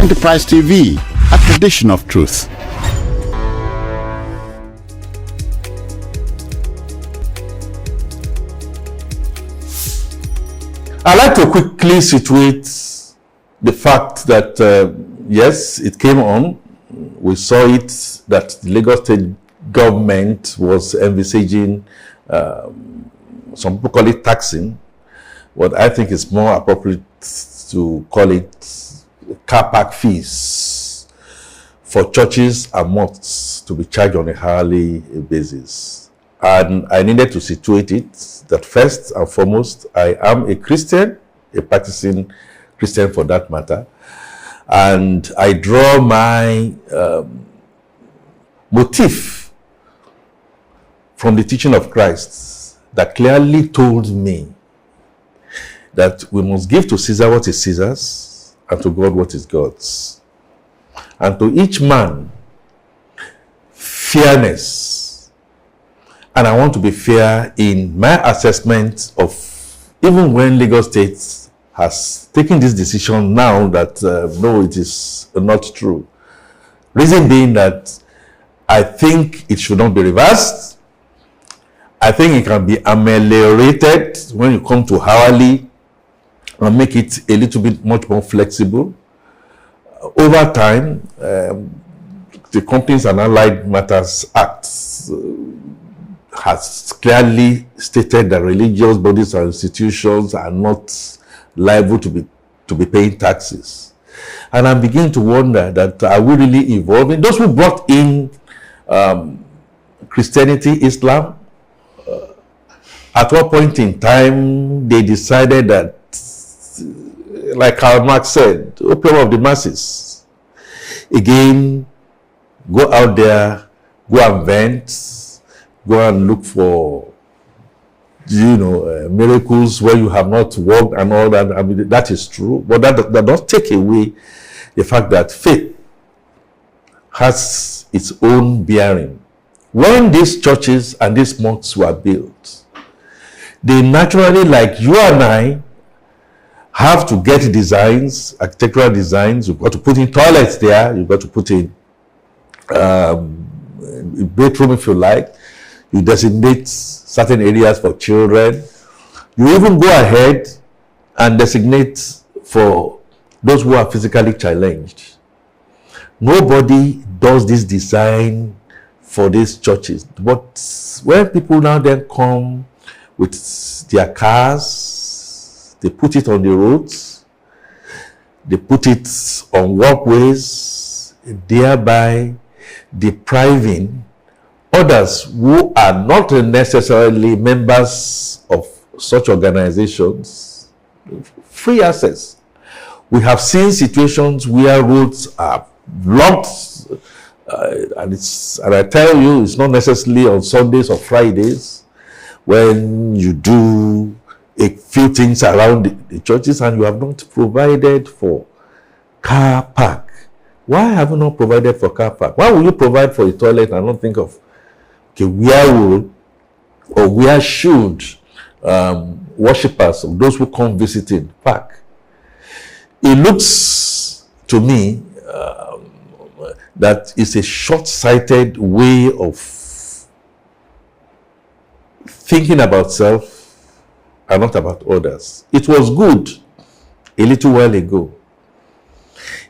Enterprise TV, a tradition of truth. I'd like to quickly situate the fact that, yes, it came on. We saw it that the Lagos State government was envisaging, some people call it taxing, but I think it's more appropriate to call it car park fees for churches and mosques to be charged on a hourly basis. And I needed to situate it that first and foremost, I am a Christian, a practicing Christian for that matter, and I draw my motive from the teaching of Christ that clearly told me that we must give to Caesar what is Caesar's and to God what is God's. And to each man, fairness. And I want to be fair in my assessment of, even when Lagos State has taken this decision now that no, it is not true. Reason being that I think it should not be reversed. I think it can be ameliorated when you come to hourly and make it a little bit much more flexible. Over time, the Companies and Allied Matters Act has clearly stated that religious bodies and institutions are not liable to be paying taxes. And I'm beginning to wonder that are we really evolving? Those who brought in Christianity, Islam, at what point in time they decided that, like Karl Marx said, opium of the masses. Again, go out there, go and vent, go and look for, miracles where you have not worked and all that. I mean, that is true, but that does take away the fact that faith has its own bearing. When these churches and these mosques were built, they naturally, like you and I, have to get designs, architectural designs. You've got to put in toilets there. You've got to put in a bedroom if you like. You designate certain areas for children. You even go ahead and designate for those who are physically challenged. Nobody does this design for these churches. But when people now then come with their cars, they put it on the roads, they put it on walkways, thereby depriving others who are not necessarily members of such organizations free access. We have seen situations where roads are blocked, and I tell you, it's not necessarily on Sundays or Fridays when you do a few things around the churches and you have not provided for car park. Why have you not provided for car park? Why will you provide for a toilet and not think of, okay, where will or where should worshippers or those who come visiting park? It looks to me that it's a short-sighted way of thinking about self and not about others. It was good a little while ago.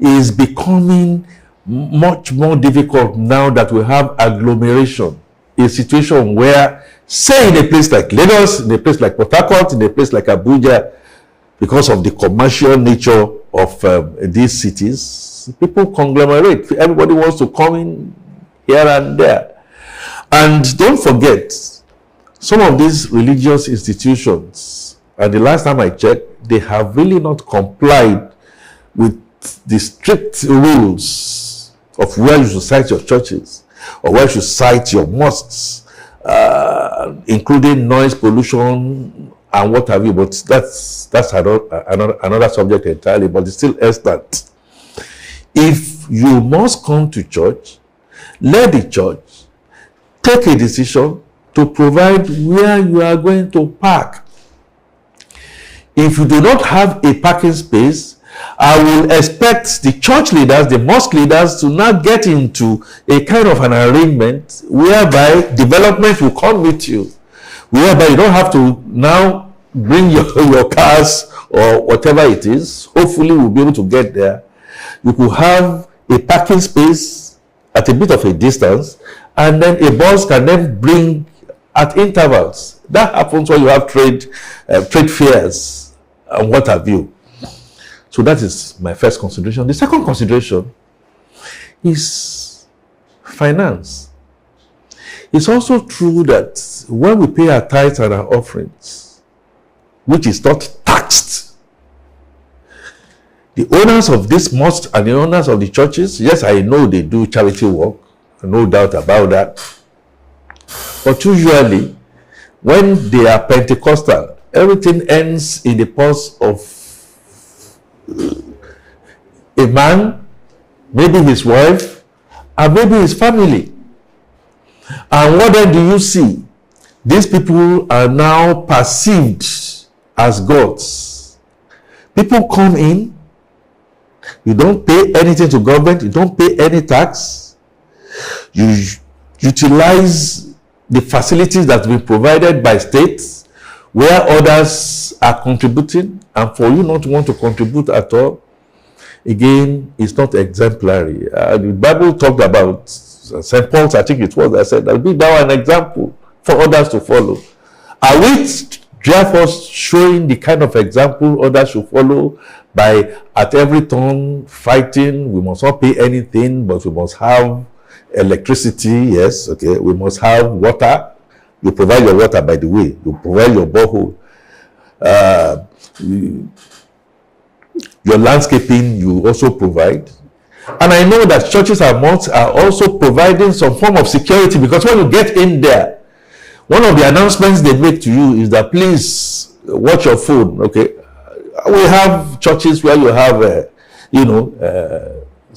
It is becoming much more difficult now that we have agglomeration. A situation where, say in a place like Lagos, in a place like Port Harcourt, in a place like Abuja, because of the commercial nature of these cities, people conglomerate. Everybody wants to come in here and there. And don't forget, some of these religious institutions, and the last time I checked, they have really not complied with the strict rules of where you should site your churches or where you should site your mosques, including noise pollution and what have you. But that's another subject entirely, but it's still extant. If you must come to church, let the church take a decision to provide where you are going to park. If you do not have a parking space, I will expect the church leaders, the mosque leaders, to now get into a kind of an arrangement whereby development will come with you, whereby you don't have to now bring your cars or whatever it is. Hopefully we'll be able to get there. You could have a parking space at a bit of a distance, and then a bus can then bring at intervals. That happens when you have trade fairs and what have you. So that is my first consideration. The second consideration is finance. It's also true that when we pay our tithes and our offerings, which is not taxed, the owners of this mosque and the owners of the churches, yes, I know they do charity work, no doubt about that. But usually, when they are Pentecostal, everything ends in the purse of a man, maybe his wife, and maybe his family. And what then do you see? These people are now perceived as gods. People come in, you don't pay anything to government, you don't pay any tax, you utilize the facilities that have been provided by states where others are contributing, and for you not to want to contribute at all, again, it's not exemplary. The Bible talked about St. Paul's, I think it was, I said, be thou an example for others to follow. Are we therefore showing the kind of example others should follow by at every turn fighting? We must not pay anything, but we must have electricity, yes, okay, we must have water. You provide your water, by the way, you provide your borehole. Your landscaping, you also provide. And I know that churches and mosques are also providing some form of security, because when you get in there, one of the announcements they make to you is that please watch your phone, okay? We have churches where you have,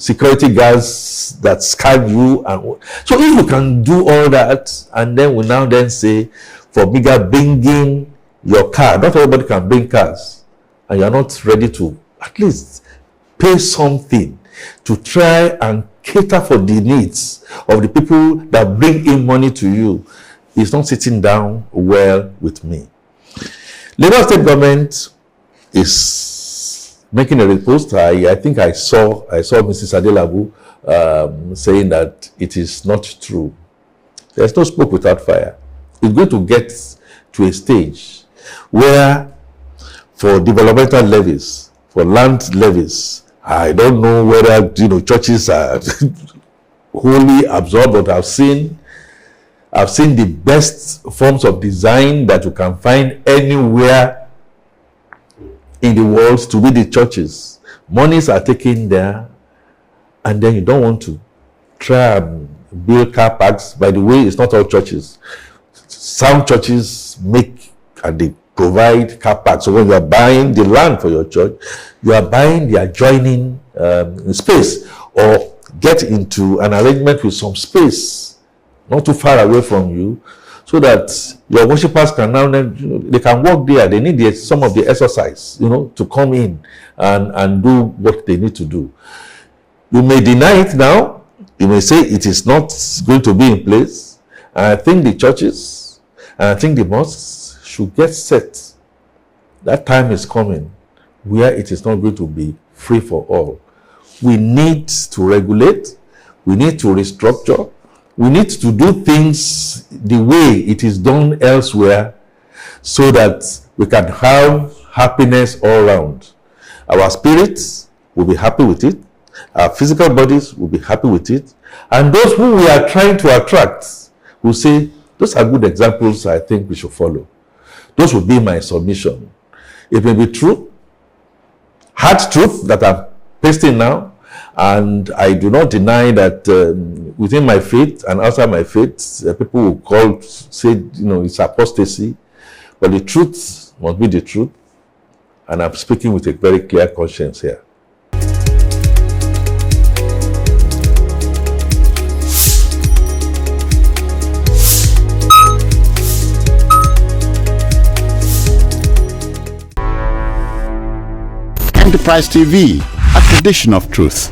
security guards that scan you, and so if you can do all that, and then we now then say for bigger bringing your car, not everybody can bring cars, and you're not ready to at least pay something to try and cater for the needs of the people that bring in money to you, is not sitting down well with me. Lagos State government is making a repost. I think I saw Mrs. Adelabu saying that it is not true. There's no smoke without fire. It's going to get to a stage where for developmental levies, for land levies, I don't know whether churches are wholly absorbed, but I've seen the best forms of design that you can find anywhere in the world to be the churches. Monies are taken there, and then you don't want to try and build car parks. By the way, it's not all churches. Some churches make and they provide car parks. So when you are buying the land for your church, you are buying the adjoining space, or get into an arrangement with some space not too far away from you, so that your worshippers can now, they can walk there. They need some of the exercise, to come in and do what they need to do. You may deny it now. You may say it is not going to be in place. And I think the churches and I think the mosques should get set. That time is coming where it is not going to be free for all. We need to regulate. We need to restructure. We need to do things the way it is done elsewhere, so that we can have happiness all around. Our spirits will be happy with it. Our physical bodies will be happy with it. And those who we are trying to attract will say, those are good examples I think we should follow. Those will be my submission. It may be true, hard truth that I'm pasting now, and I do not deny that within my faith and outside my faith, people will say, it's apostasy. But the truth must be the truth. And I'm speaking with a very clear conscience here. Enterprise TV, a tradition of truth.